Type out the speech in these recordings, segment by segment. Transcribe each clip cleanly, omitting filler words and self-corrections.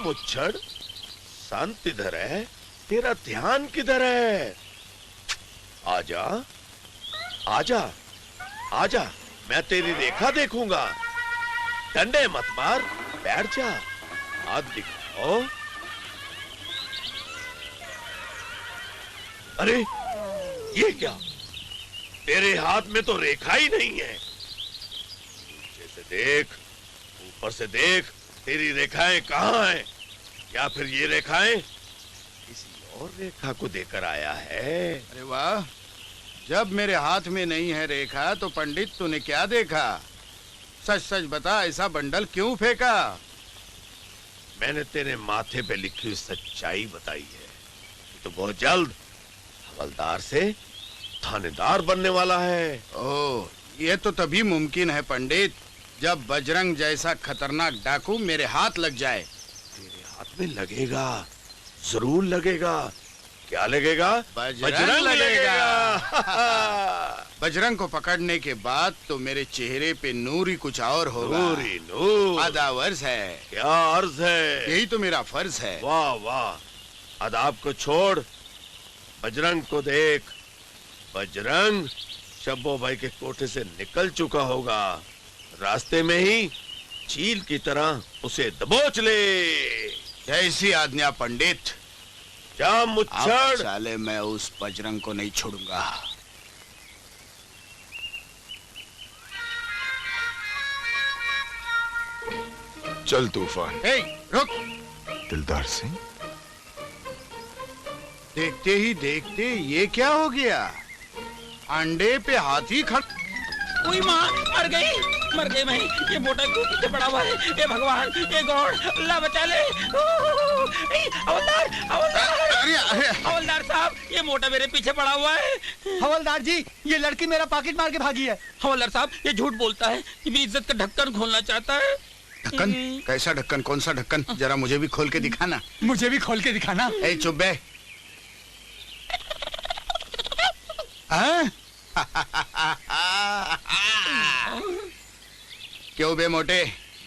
मुच्छड़, संत इधर है, तेरा ध्यान किधर है? आजा, आजा, आजा, मैं तेरी रेखा देखूंगा। डंडे मत मार, बैठ जा, हाथ दिखाओ। अरे ये क्या? तेरे हाथ में तो रेखा ही नहीं है। नीचे से देख, ऊपर से देख, तेरी रेखाएं कहाँ हैं? या फिर ये रेखाएं किसी और रेखा को देकर आया है? अरे वाह, जब मेरे हाथ में नहीं है रेखा तो पंडित तूने क्या देखा? सच सच बता, ऐसा बंडल क्यों फेंका? मैंने तेरे माथे पे लिखी हुई सच्चाई बताई है कि तो बहुत जल्द हवलदार से थानेदार बनने वाला है। ओह, ये तो तभी मुमकिन है पंडित, जब बजरंग जैसा खतरनाक डाकू मेरे हाथ लग जाए। तेरे हाथ में लगेगा, जरूर लगेगा। क्या लगेगा? बजरंग लगेगा। बजरंग को पकड़ने के बाद तो मेरे चेहरे पे नूर ही कुछ और होगा। नूर ही नूर। आदाब अर्ज है। क्या अर्ज है? यही तो मेरा फर्ज है। वाह वाह, आदाब को छोड़, बजरंग को देख। बजरंग शब्बो भाई के कोठे से निकल चुका होगा, रास्ते में ही चील की तरह उसे दबोच ले। जैसी आज्ञा पंडित। क्या मुच्छड़? साले मैं उस बजरंग को नहीं छोड़ूंगा। चल तूफान। ए, रुक। दिलदार सिंह, देखते ही देखते ये क्या हो गया? अंडे पे हाथी खड़। ओए माँ, मर गई भाई। ये मोटा क्यों पीछे पड़ा हुआ है? ये भगवान, ये गॉड, अल्लाह बचा ले। हवलदार, हवलदार, अरे हवलदार साहब, ये मोटा मेरे पीछे पड़ा हुआ है। हवलदार जी, ये लड़की मेरा पॉकेट मार के भागी है। हवलदार साहब, ये झूठ बोलता है कि मेरी इज्जत का ढक्कन खोलना चाहता है। ढक्कन? कैसा ढक्कन? कौन सा ढक्कन? जरा मुझे भी खोल के दिखाना। मुझे भी खोल के दिखाना। ए चुप बे। हाँ? क्यों बे मोटे,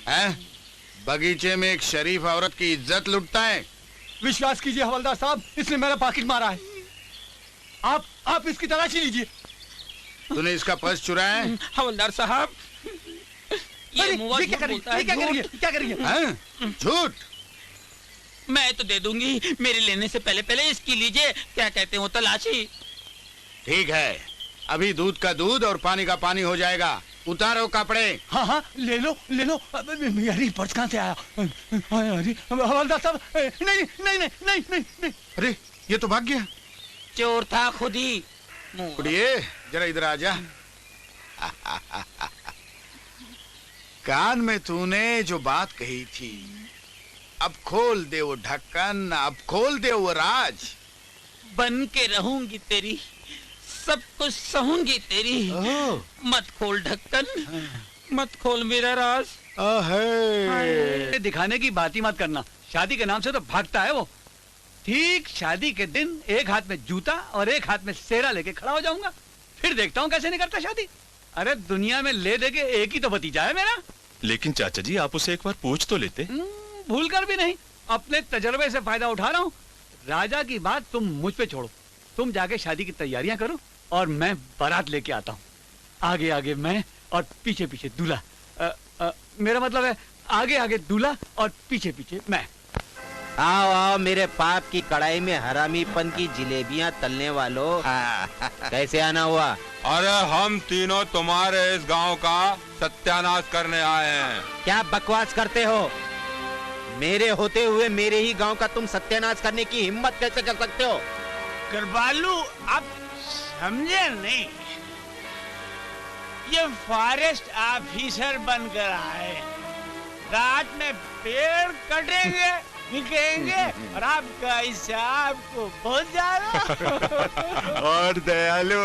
हैं? बगीचे में एक शरीफ औरत की इज्जत लुटता है? विश्वास कीजिए हवलदार साहब, इसने मेरा पॉकेट मारा है। आप इसकी तलाशी लीजिए। तूने इसका पर्स चुराया है? हवलदार साहब, ये मुआ क्या करेंगे? क्या करेंगे? झूठ। मैं तो दे दूंगी, मेरे लेने से पहले पहले इसकी लीजिए, क्या कहते हो, तलाशी। ठीक है, अभी दूध का दूध और पानी का पानी हो जाएगा। उतारो कपड़े। हाँ हाँ, ले लो ले लो। अरे पर्स कहाँ से आया? अरे हवलदार साहब, नहीं नहीं नहीं नहीं नहीं नहीं। अरे ये तो भाग गया। चोर था खुद ही। उड़िए, जरा इधर आ जा। कान में तूने जो बात कही थी, अब खोल दे वो ढक्कन, अब खोल दे वो राज। बन के रहूंगी तेरी, सब कुछ सहूंगी तेरी। मत खोल ढक्कन, मत खोल मेरा राज। दिखाने की बात ही मत करना, शादी के नाम से तो भागता है वो। ठीक शादी के दिन एक हाथ में जूता और एक हाथ में सेरा लेके खड़ा हो जाऊंगा, फिर देखता हूँ कैसे नहीं करता शादी। अरे दुनिया में ले दे के एक ही तो भतीजा है मेरा। लेकिन चाचा जी, आप उसे एक बार पूछ तो लेते। भूल कर भी नहीं, अपने तजर्बे से फायदा उठा रहा हूँ। राजा की बात तुम मुझ पे छोड़ो, तुम जाके शादी की तैयारियां करो और मैं बारात लेके आता हूँ। आगे आगे मैं और पीछे पीछे दूल्हा। मेरा मतलब है आगे आगे दूल्हा और पीछे पीछे मैं। आओ आओ मेरे पाप की कढ़ाई में हरामीपन की जिलेबियां तलने वालों। कैसे आना हुआ? अरे हम तीनों तुम्हारे इस गांव का सत्यानाश करने आए हैं। क्या बकवास करते हो? मेरे होते हुए मेरे ही गांव का तुम सत्यानाश करने की हिम्मत कैसे कर सकते हो? कृपालू, आप समझे नहीं, ये फॉरेस्ट ऑफिसर बनकर आए, रात में पेड़ कटेंगे, निकलेंगे और आपका हिसाब को पहुंच जाएगा। और दयालु,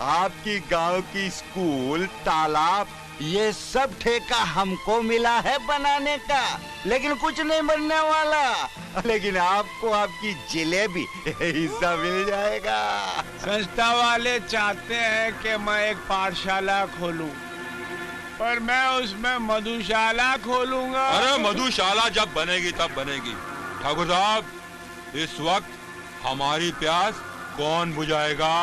आपकी गांव की स्कूल, तालाब, ये सब ठेका हमको मिला है बनाने का, लेकिन कुछ नहीं बनने वाला। लेकिन आपको आपकी जिलेबी हिस्सा मिल जाएगा। संस्था वाले चाहते हैं कि मैं एक पाठशाला खोलूं, पर मैं उसमें मधुशाला खोलूंगा। अरे मधुशाला जब बनेगी तब बनेगी, ठाकुर साहब, इस वक्त हमारी प्यास कौन बुझाएगा?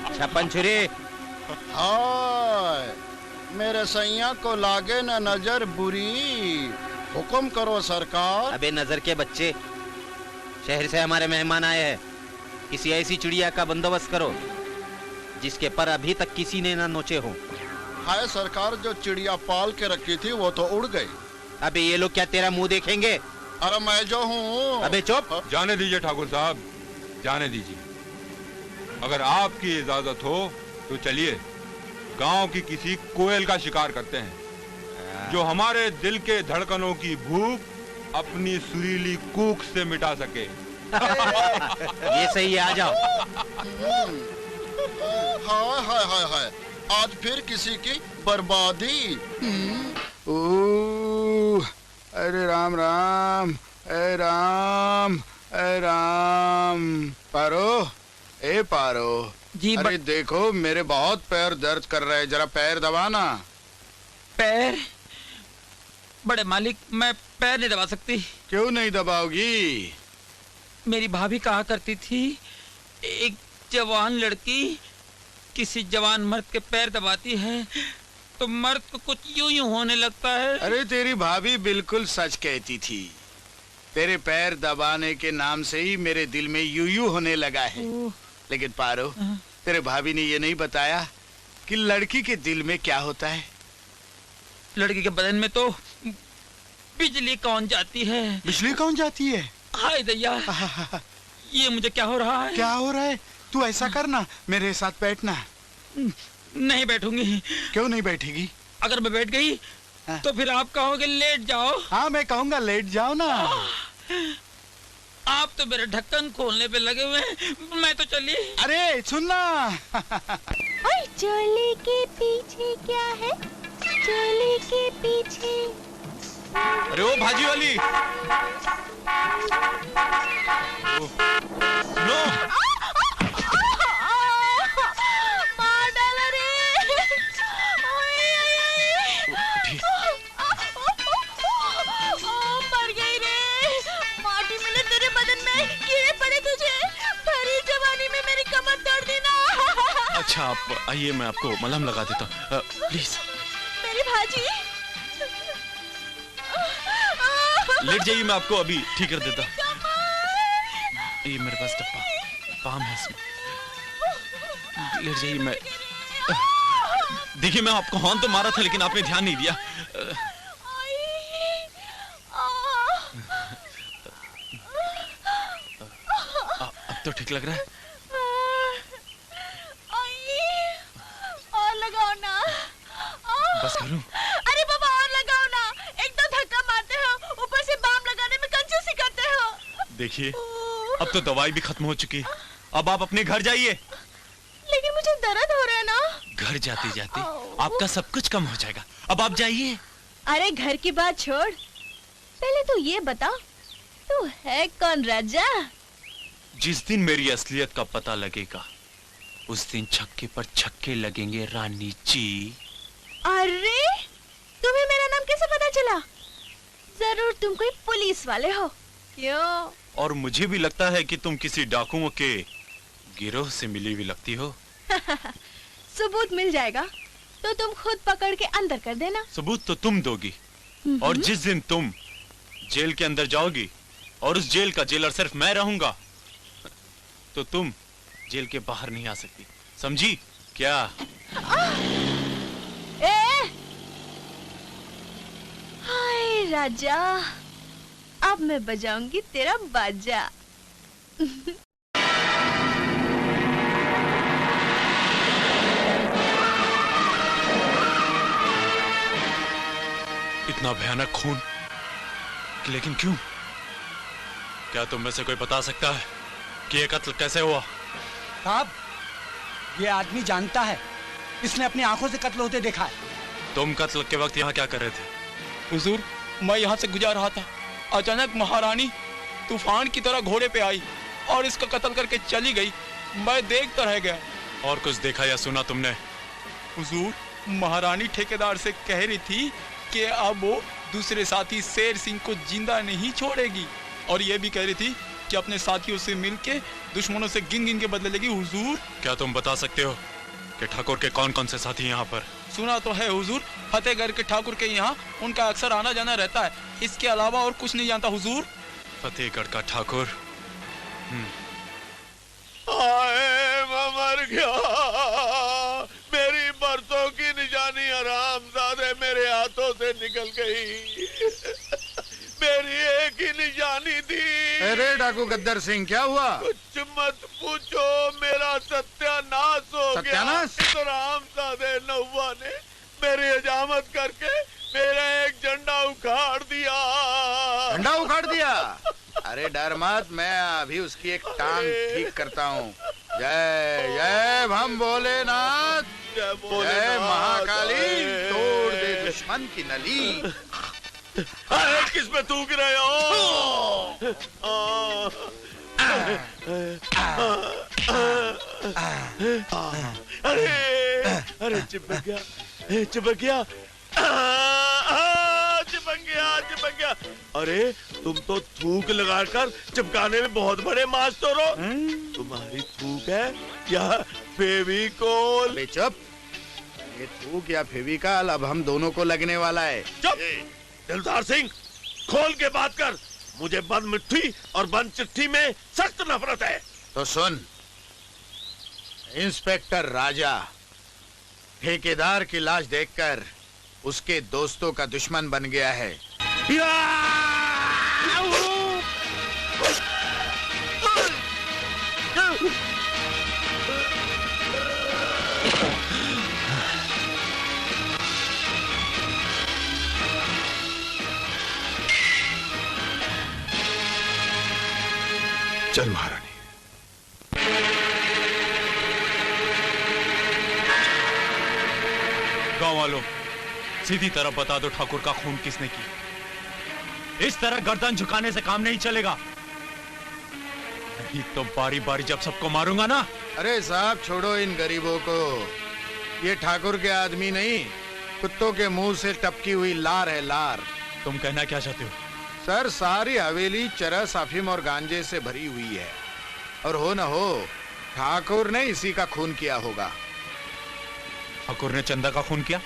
छप्पन छुरी। हाय, मेरे सैया को लागे न नजर बुरी, हुक्म करो सरकार। अबे नजर के बच्चे, शहर से हमारे मेहमान आए हैं। किसी ऐसी चिड़िया का बंदोबस्त करो जिसके पर अभी तक किसी ने ना नोचे हो। हाय सरकार, जो चिड़िया पाल के रखी थी वो तो उड़ गई। अबे ये लोग क्या तेरा मुंह देखेंगे? अरे मैं जो हूँ। अबे चुप। जाने दीजिए ठाकुर साहब, जाने दीजिए। अगर आपकी इजाजत हो तो चलिए गांव की किसी कोयल का शिकार करते हैं जो हमारे दिल के धड़कनों की भूख अपनी सुरीली कूक से मिटा सके। ये सही है, आ जाओ। हाय हाय हाय हाय, आज फिर किसी की बर्बादी। अरे राम राम, ए राम, ए राम। पारो, ए पारो। जी अरे देखो मेरे बहुत पैर दर्द कर रहे हैं, जरा पैर दबाना। पैर? बड़े मालिक, मैं पैर नहीं दबा सकती। क्यों नहीं दबाओगी? मेरी भाभी कहा करती थी, एक जवान लड़की किसी जवान मर्द के पैर दबाती है तो मर्द को कुछ यूं यूं होने लगता है। अरे तेरी भाभी बिल्कुल सच कहती थी। तेरे पैर दबाने के नाम से ही मेरे दिल में यूं होने लगा है। लेकिन पारो, तेरे भाभी ने ये नहीं बताया कि लड़की के दिल में क्या होता है। लड़की के बदन में तो बिजली कौन जाती है। बिजली कौन जाती है? हाय दैया, ये मुझे क्या हो रहा है? क्या हो रहा है? तू ऐसा करना, मेरे साथ बैठना। नहीं बैठूंगी। क्यों नहीं बैठेगी? अगर मैं बैठ गई तो फिर आप कहोगे लेट जाओ। हाँ मैं कहूँगा लेट जाओ ना। आप तो मेरे ढक्कन खोलने पे लगे हुए हैं, मैं तो चली। अरे सुनना। ओए, चोली के पीछे क्या है? चोली के पीछे। अरे ओ भाजी वाली, नो। मार डाला रे। मर गई रे। माटी मिले तेरे बदन में, कीड़े पड़े तुझे। भरी जवानी में मेरी कमर तोड़ देना। अच्छा आप आइए, मैं आपको मलहम लगा देता हूँ, प्लीज। मेरी भाजी। लेट जाइए, मैं आपको अभी ठीक कर देता हूँ। ये मेरे पास डब्बा पाम है इसमें, लेट जाइए। मैं देखिए, मैं आपको हॉर्न तो मारा था लेकिन आपने ध्यान नहीं दिया। अब तो ठीक लग रहा है। और लगाओ ना। बस करूं? अरे बाबा और लगाओ ना। एक तो धक्का मारते हो, ऊपर से बाम लगाने में कंजूसी करते हो। देखिए, अब तो दवाई भी खत्म हो चुकी, अब आप अपने घर जाइए। लेकिन मुझे दर्द हो रहा है ना। घर जाते जाते आपका सब कुछ कम हो जाएगा, अब आप जाइए। अरे घर की बात छोड़, पहले तो ये बता, तू है कौन राजा? जिस दिन मेरी असलियत का पता लगेगा उस दिन छक्के पर छक्के लगेंगे रानी जी। अरे तुम्हें मेरा नाम कैसे पता चला? जरूर तुम कोई पुलिस वाले हो। क्यों? और मुझे भी लगता है कि तुम किसी डाकुओं के गिरोह से मिली हुई लगती हो। सबूत मिल जाएगा तो तुम खुद पकड़ के अंदर कर देना। सबूत तो तुम दोगी, और जिस दिन तुम जेल के अंदर जाओगी और उस जेल का जेलर सिर्फ मैं रहूंगा, तो तुम जेल के बाहर नहीं आ सकती, समझी क्या? हाय राजा, अब मैं बजाऊंगी तेरा बाजा। इतना भयानक खून, लेकिन क्यों? क्या तुम में से कोई बता सकता है कि ये कत्ल कैसे हुआ? साहब, ये आदमी जानता है, इसने अपनी आंखों से कत्ल होते देखा है। तुम कत्ल के वक्त यहाँ क्या कर रहे थे? हुजूर, मैं यहाँ से गुजर रहा था, अचानक महारानी तूफान की तरह घोड़े पे आई और इसका कत्ल करके चली गई। मैं देखता रह गया। और कुछ देखा या सुना तुमने? हुजूर, महारानी ठेकेदार से कह रही थी कि अब वो दूसरे साथी शेर सिंह को जिंदा नहीं छोड़ेगी। और ये भी कह रही थी कि अपने साथियों से मिलके दुश्मनों से गिन गिन के बदले लेगी। हुजूर, क्या तुम बता सकते हो कि ठाकुर के कौन कौन से साथी यहाँ पर? सुना तो है हुजूर, फतेहगढ़ के ठाकुर के यहाँ उनका अक्सर आना जाना रहता है। इसके अलावा और कुछ नहीं जानता हुजूर। फतेहगढ़ का ठाकुर? आए मैं मर गया। मेरी बरसों की निशानी हरामजादे मेरे हाथों से निकल गई। मेरी एक ही निशानी थी। अरे डाकू गद्दर सिंह, क्या हुआ? कुछ मत पूछो, मेरा सत्यानाश हो गया। सत्यानाश? हरामजादे नौवा ने मेरी हजामत करके मेरा एक झंडा उखाड़ दिया। झंडा उखाड़ दिया? अरे डर मत, मैं अभी उसकी एक टांग ठीक करता हूँ। जय जय भम भोलेनाथ, जय महाकाली, तोड़ दे दुश्मन की नली। अरे किस पे थूक रहे हो? अरे अरे चिपक गया, चिपक गया, चिपक गया, चिपक गया। अरे तुम तो थूक लगाकर चिपकाने में बहुत बड़े मास्टर हो। तुम्हारी थूक है या फेविकोल? चुप, ये थूक या फेविकोल अब हम दोनों को लगने वाला है। चुप दिलदार सिंह, खोल के बात कर। मुझे बंद मिट्टी और बंद चिट्ठी में सख्त नफरत है। तो सुन, इंस्पेक्टर राजा ठेकेदार की लाश देखकर उसके दोस्तों का दुश्मन बन गया है। चल महारानी। गांव वालों, सीधी तरह बता दो ठाकुर का खून किसने की। इस तरह गर्दन झुकाने से काम नहीं चलेगा। नहीं तो बारी बारी जब सबको मारूंगा ना। अरे साहब छोड़ो इन गरीबों को, ये ठाकुर के आदमी नहीं, कुत्तों के मुंह से टपकी हुई लार है, लार। तुम कहना क्या चाहते हो? सर, सारी हवेली चरस, अफीम और गांजे से भरी हुई है, और हो न हो ठाकुर ने इसी का खून किया होगा। ठाकुर ने चंदा का खून किया?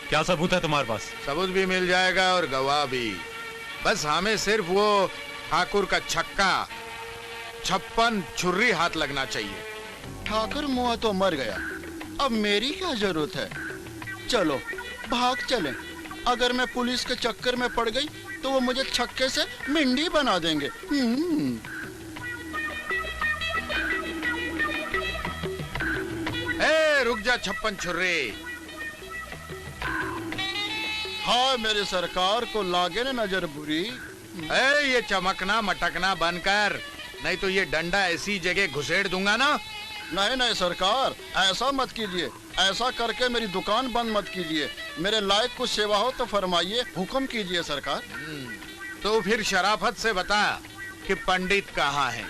क्या सबूत है तुम्हारे पास? सबूत भी मिल जाएगा और गवाह भी। बस हमें सिर्फ वो ठाकुर का छक्का 56 छुर्री हाथ लगना चाहिए। ठाकुर मुआ तो मर गया, अब मेरी क्या जरूरत है? चलो भाग चलें। अगर मैं पुलिस के चक्कर में पड़ गई तो वो मुझे छक्के से मिंडी बना देंगे। रुक जा 56 छुर्रे। हाँ मेरे सरकार को लागे न नजर बुरी। ये चमकना मटकना बनकर, नहीं तो ये डंडा ऐसी जगह घुसेड़ दूंगा ना। नहीं नहीं सरकार, ऐसा मत कीजिए। ऐसा करके मेरी दुकान बंद मत कीजिए। मेरे लायक कुछ सेवा हो तो फरमाइए, हुक्म कीजिए सरकार। तो फिर शराफत से बता कि पंडित कहाँ है?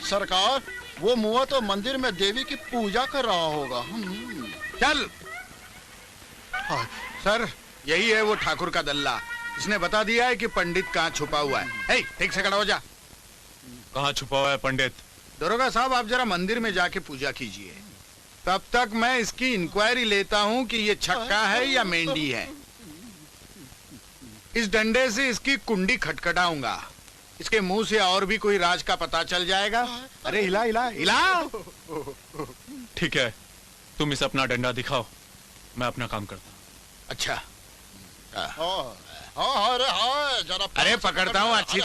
सरकार, वो मुआ तो मंदिर में देवी की पूजा कर रहा होगा। चल। हाँ, सर यही है वो ठाकुर का दल्ला। इसने बता दिया है कि पंडित कहाँ छुपा हुआ है। ठीक से खड़ा हो जा। कहाँ छुपा हुआ है पंडित? दरोगा साहब, आप जरा मंदिर में जाके पूजा कीजिए, तब तक मैं इसकी इंक्वायरी लेता हूँ कि ये छक्का है या मेंढी है। इस डंडे से इसकी कुंडी खटखटाऊंगा, इसके मुंह से और भी कोई राज का पता चल जाएगा। अरे हिला हिला हिला। ठीक है, तुम इसे अपना डंडा दिखाओ, मैं अपना काम करता हूँ। अच्छा। हाँ, अरे हाँ, जरा अरे पकड़ता हूँ अच्छी